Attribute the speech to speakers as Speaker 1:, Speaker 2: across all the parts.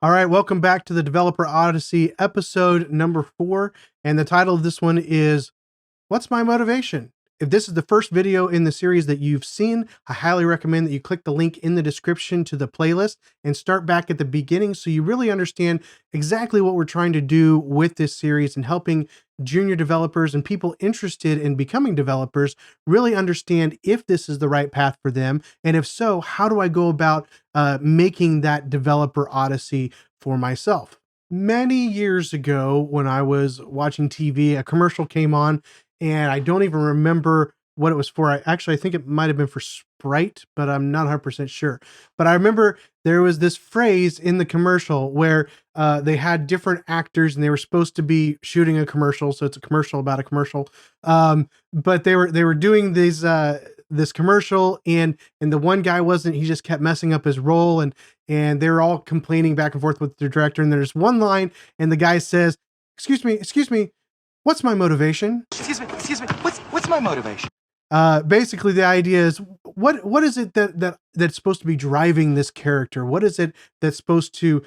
Speaker 1: All right, welcome back to the Developer Odyssey episode number 4. And the title of this one is What's My Motivation? If this is the first video in the series that you've seen, I highly recommend that you click the link in the description to the playlist and start back at the beginning so you really understand exactly what we're trying to do with this series and helping junior developers and people interested in becoming developers really understand if this is the right path for them. And if so, how do I go about making that developer odyssey for myself? Many years ago, when I was watching TV, a commercial came on and I don't even remember what it was for. I think it might have been for Sprite, but I'm not 100% sure. But I remember there was this phrase in the commercial where they had different actors and they were supposed to be shooting a commercial. So it's a commercial about a commercial. But they were doing these this commercial and the one guy he just kept messing up his role and they were all complaining back and forth with the director. And there's one line and the guy says, excuse me, what's my motivation?
Speaker 2: Excuse me. What's my motivation?
Speaker 1: Basically, the idea is what is it that's supposed to be driving this character? What is it that's supposed to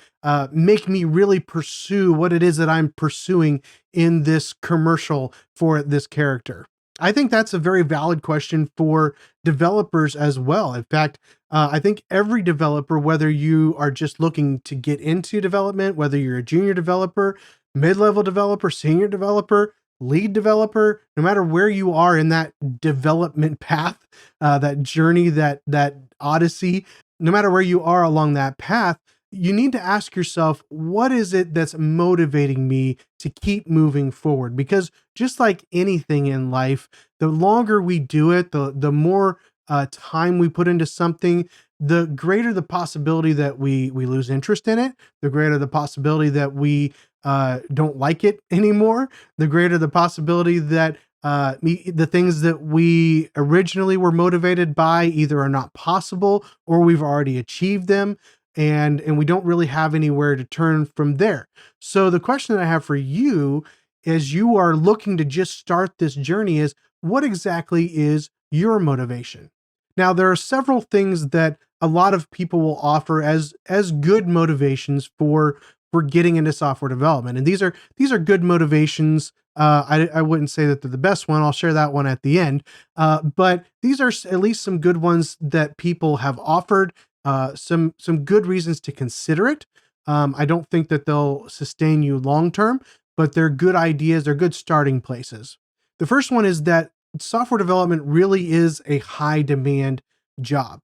Speaker 1: make me really pursue what it is that I'm pursuing in this commercial for this character? I think that's a very valid question for developers as well. In fact, I think every developer, whether you are just looking to get into development, whether you're a junior developer, mid-level developer, senior developer, lead developer, no matter where you are in that development path, that journey, that odyssey, no matter where you are along that path, you need to ask yourself, what is it that's motivating me to keep moving forward? Because just like anything in life, the longer we do it, the more time we put into something, the greater the possibility that we lose interest in it, the greater the possibility that we don't like it anymore, the greater the possibility that the things that we originally were motivated by either are not possible or we've already achieved them and we don't really have anywhere to turn from there. So the question that I have for you as you are looking to just start this journey is, what exactly is your motivation? Now, there are several things that a lot of people will offer as good motivations for getting into software development. And these are good motivations. I wouldn't say that they're the best one. I'll share that one at the end. But these are at least some good ones that people have offered, some good reasons to consider it. I don't think that they'll sustain you long-term, but they're good ideas. They're good starting places. The first one is that software development really is a high demand job.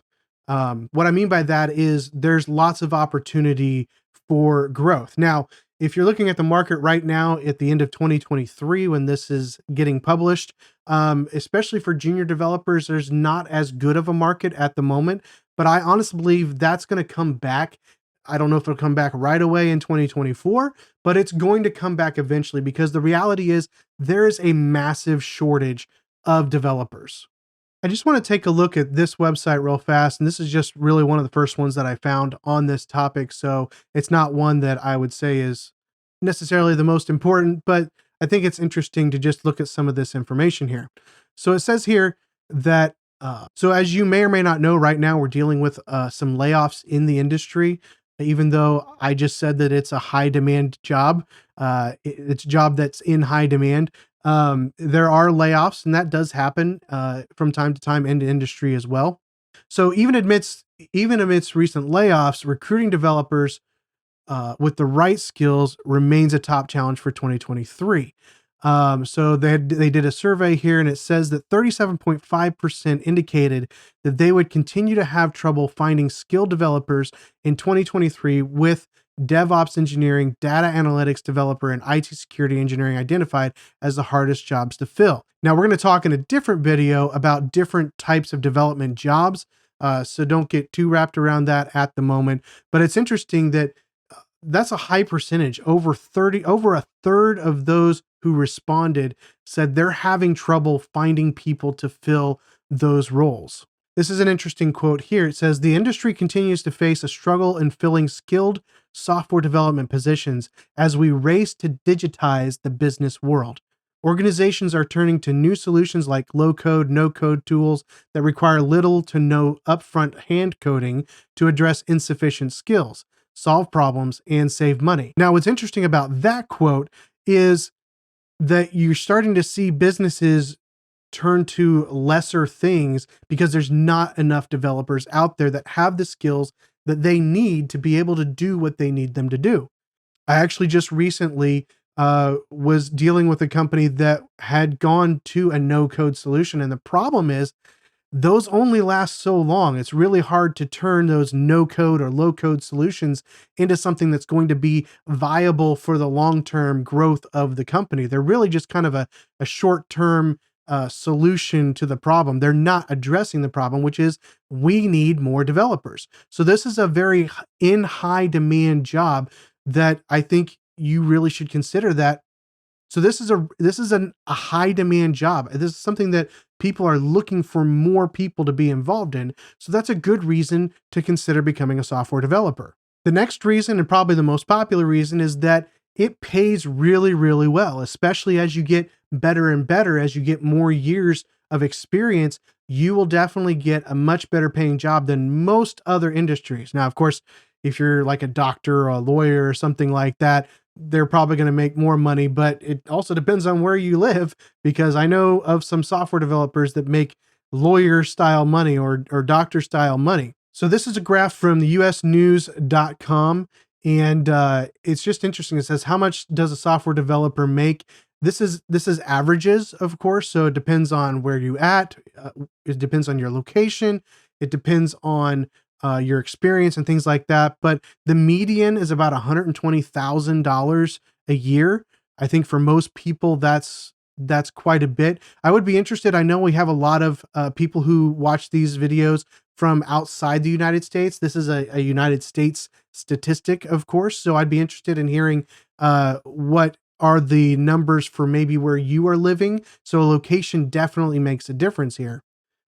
Speaker 1: What I mean by that is there's lots of opportunity for growth. Now, if you're looking at the market right now at the end of 2023, when this is getting published, especially for junior developers, there's not as good of a market at the moment, but I honestly believe that's going to come back. I don't know if it'll come back right away in 2024, but it's going to come back eventually because the reality is there is a massive shortage of developers. I just want to take a look at this website real fast. And this is just really one of the first ones that I found on this topic. So it's not one that I would say is necessarily the most important, but I think it's interesting to just look at some of this information here. So it says here that, so as you may or may not know, right now we're dealing with some layoffs in the industry. Even though I just said that it's a high demand job, it's a job that's in high demand. There are layoffs, and that does happen from time to time in the industry as well. So even amidst recent layoffs, recruiting developers with the right skills remains a top challenge for 2023. So they did a survey here, and it says that 37.5% indicated that they would continue to have trouble finding skilled developers in 2023 with DevOps engineering, data analytics developer, and IT security engineering identified as the hardest jobs to fill. Now, we're going to talk in a different video about different types of development jobs, so don't get too wrapped around that at the moment. But it's interesting that that's a high percentage. Over a third of those who responded said they're having trouble finding people to fill those roles. This is an interesting quote here. It says, the industry continues to face a struggle in filling skilled software development positions as we race to digitize the business world. Organizations are turning to new solutions like low-code, no-code tools that require little to no upfront hand coding to address insufficient skills. solve problems, and save money. Now, what's interesting about that quote is that you're starting to see businesses turn to lesser things because there's not enough developers out there that have the skills that they need to be able to do what they need them to do. I actually just recently was dealing with a company that had gone to a no code solution. And the problem is those only last so long. It's really hard to turn those no code or low code solutions into something that's going to be viable for the long term growth of the company. They're really just kind of a short term solution to the problem. They're not addressing the problem, which is we need more developers. So this is a very in high demand job that I think you really should consider that. So this is a high demand job. This is something that people are looking for more people to be involved in. So that's a good reason to consider becoming a software developer. The next reason, and probably the most popular reason, is that it pays really, really well, especially as you get better and better, as you get more years of experience, you will definitely get a much better paying job than most other industries. Now, of course, if you're like a doctor or a lawyer or something like that, they're probably going to make more money, but it also depends on where you live, because I know of some software developers that make lawyer style money or doctor style money. So this is a graph from the usnews.com, and it's just interesting. It says, how much does a software developer make? This is averages, of course. So it depends on where you at. It depends on your location. It depends on your experience and things like that. But the median is about $120,000 a year. I think for most people, that's quite a bit. I would be interested. I know we have a lot of people who watch these videos from outside the United States. This is a United States statistic, of course. So I'd be interested in hearing what are the numbers for maybe where you are living. So location definitely makes a difference here.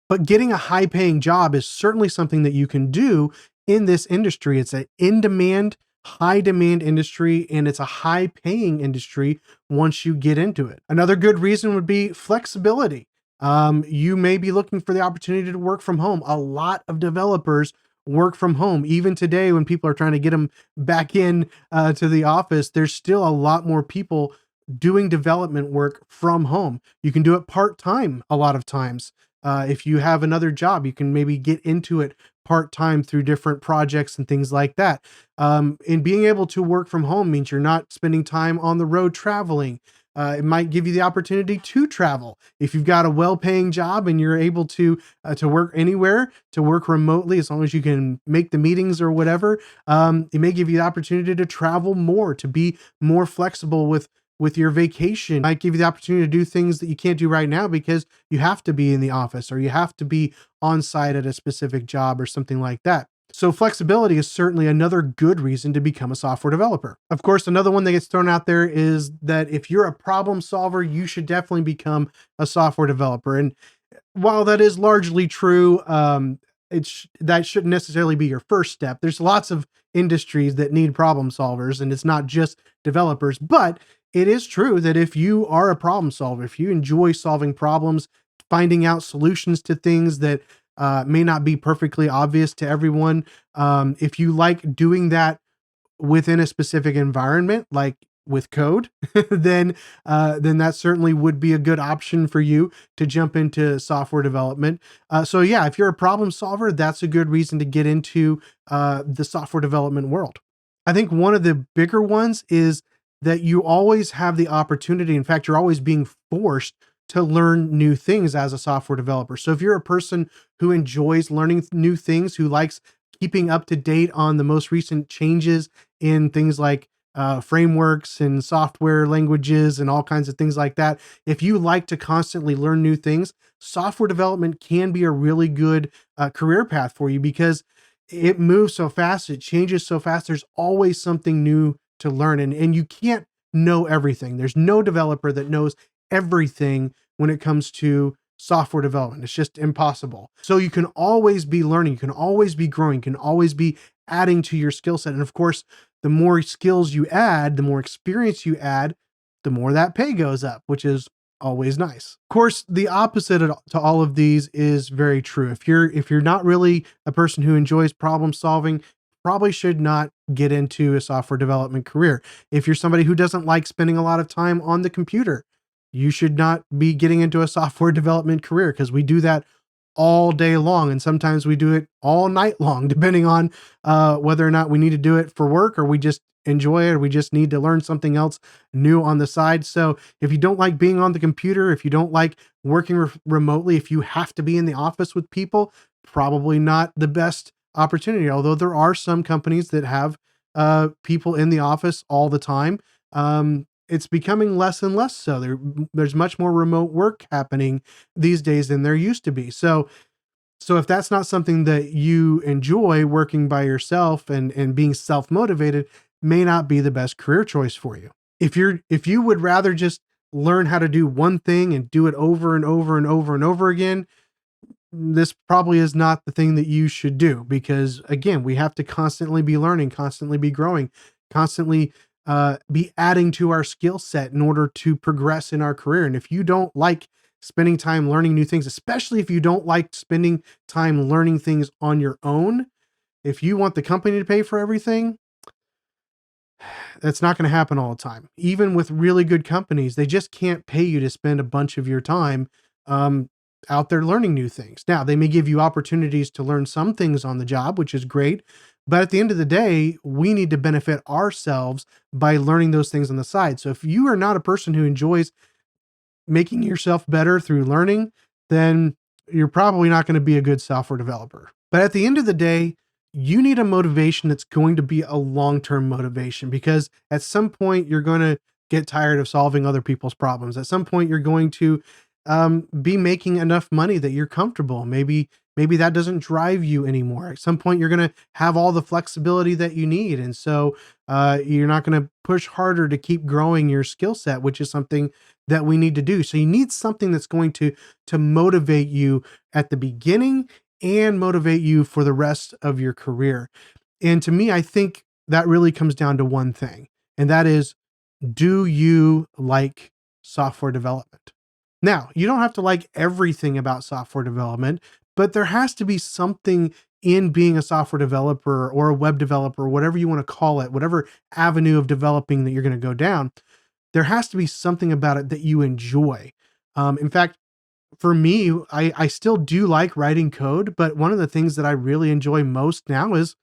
Speaker 1: But getting a high paying job is certainly something that you can do in this industry. It's an in demand, high demand industry, and it's a high paying industry once you get into it. Another good reason would be flexibility. You may be looking for the opportunity to work from home. A lot of developers work from home. Even today, when people are trying to get them back in to the office, there's still a lot more people doing development work from home. You can do it part-time a lot of times. If you have another job, you can maybe get into it part-time through different projects and things like that. And being able to work from home means you're not spending time on the road traveling. It might give you the opportunity to travel. If you've got a well-paying job and you're able to work anywhere, to work remotely, as long as you can make the meetings or whatever, it may give you the opportunity to travel more, to be more flexible with your vacation. It might give you the opportunity to do things that you can't do right now because you have to be in the office or you have to be on site at a specific job or something like that. So flexibility is certainly another good reason to become a software developer. Of course, another one that gets thrown out there is that if you're a problem solver, you should definitely become a software developer. And while that is largely true, that shouldn't necessarily be your first step. There's lots of industries that need problem solvers, and it's not just developers. But it is true that if you are a problem solver, if you enjoy solving problems, finding out solutions to things that may not be perfectly obvious to everyone, if you like doing that within a specific environment, like with code, then that certainly would be a good option for you to jump into software development. So yeah, if you're a problem solver, that's a good reason to get into the software development world. I think one of the bigger ones is that you always have the opportunity. In fact, you're always being forced to learn new things as a software developer. So if you're a person who enjoys learning new things, who likes keeping up to date on the most recent changes in things like frameworks and software languages and all kinds of things like that, if you like to constantly learn new things, software development can be a really good career path for you because it moves so fast, it changes so fast. There's always something new to learn, and you can't know everything. There's no developer that knows everything when it comes to software development. It's just impossible. So you can always be learning, you can always be growing, you can always be adding to your skill set. And of course, the more skills you add, the more experience you add, the more that pay goes up, which is always nice. Of course, the opposite to all of these is very true. If you're not really a person who enjoys problem solving, probably should not get into a software development career. If you're somebody who doesn't like spending a lot of time on the computer, you should not be getting into a software development career, because we do that all day long. And sometimes we do it all night long, depending on whether or not we need to do it for work, or we just enjoy it, or we just need to learn something else new on the side. So if you don't like being on the computer, if you don't like working remotely, if you have to be in the office with people, probably not the best opportunity. Although there are some companies that have people in the office all the time. It's becoming less and less so. There's much more remote work happening these days than there used to be. So if that's not something that you enjoy, working by yourself and being self-motivated may not be the best career choice for you. If you would rather just learn how to do one thing and do it over and over and over and over again, this probably is not the thing that you should do, because again, we have to constantly be learning, constantly be growing, constantly be adding to our skill set in order to progress in our career. And if you don't like spending time learning new things, especially if you don't like spending time learning things on your own, if you want the company to pay for everything, that's not going to happen all the time. Even with really good companies, they just can't pay you to spend a bunch of your time out there learning new things. Now, they may give you opportunities to learn some things on the job, which is great. But at the end of the day, we need to benefit ourselves by learning those things on the side. So if you are not a person who enjoys making yourself better through learning, then you're probably not going to be a good software developer. But at the end of the day, you need a motivation that's going to be a long-term motivation, because at some point you're going to get tired of solving other people's problems. At some point you're going to be making enough money that you're comfortable. Maybe that doesn't drive you anymore. At some point you're going to have all the flexibility that you need. And so you're not going to push harder to keep growing your skill set, which is something that we need to do. So you need something that's going to motivate you at the beginning and motivate you for the rest of your career. And to me, I think that really comes down to one thing, and that is, do you like software development? Now, you don't have to like everything about software development, but there has to be something in being a software developer or a web developer, whatever you want to call it, whatever avenue of developing that you're going to go down. There has to be something about it that you enjoy. In fact, for me, I still do like writing code, but one of the things that I really enjoy most now is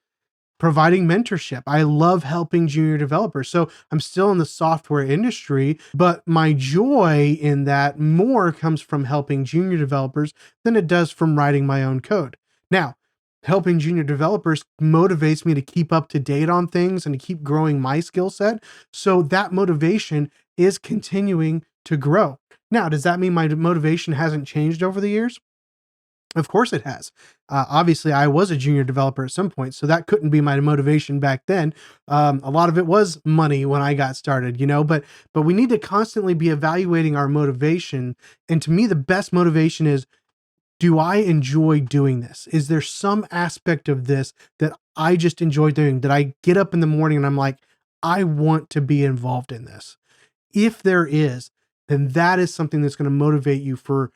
Speaker 1: providing mentorship. I love helping junior developers. So I'm still in the software industry, but my joy in that more comes from helping junior developers than it does from writing my own code. Now, helping junior developers motivates me to keep up to date on things and to keep growing my skill set. So that motivation is continuing to grow. Now, does that mean my motivation hasn't changed over the years? Of course it has. Obviously, I was a junior developer at some point, so that couldn't be my motivation back then. A lot of it was money when I got started, but we need to constantly be evaluating our motivation. And to me, the best motivation is, do I enjoy doing this? Is there some aspect of this that I just enjoy doing, that I get up in the morning and I'm like, I want to be involved in this? If there is, then that is something that's going to motivate you for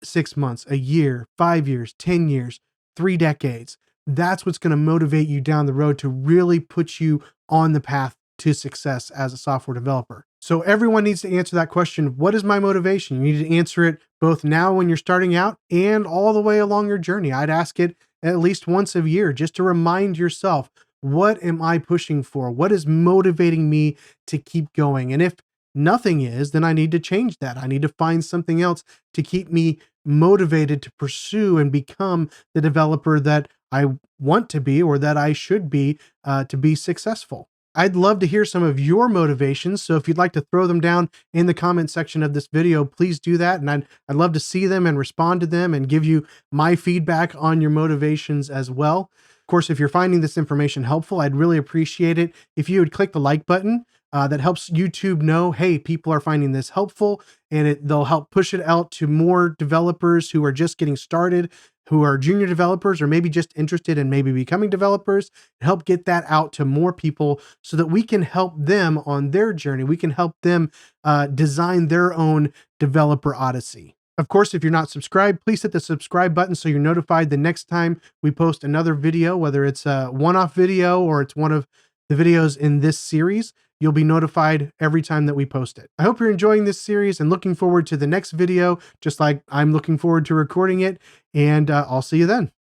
Speaker 1: 6 months, a year, 5 years, 10 years, 3 decades. That's what's going to motivate you down the road to really put you on the path to success as a software developer. So everyone needs to answer that question. What is my motivation? You need to answer it both now when you're starting out and all the way along your journey. I'd ask it at least once a year just to remind yourself, what am I pushing for? What is motivating me to keep going? And if nothing is, then I need to change that. I need to find something else to keep me motivated to pursue and become the developer that I want to be, or that I should be, to be successful. I'd love to hear some of your motivations. So if you'd like to throw them down in the comment section of this video, please do that. And I'd love to see them and respond to them and give you my feedback on your motivations as well. Of course, if you're finding this information helpful, I'd really appreciate it if you would click the like button. That helps YouTube know, hey, people are finding this helpful, and they'll help push it out to more developers who are just getting started, who are junior developers, or maybe just interested in maybe becoming developers, and help get that out to more people so that we can help them on their journey. We can help them design their own developer odyssey. Of course, if you're not subscribed, please hit the subscribe button so you're notified the next time we post another video, whether it's a one-off video or it's one of the videos in this series, you'll be notified every time that we post it. I hope you're enjoying this series and looking forward to the next video, just like I'm looking forward to recording it. And I'll see you then.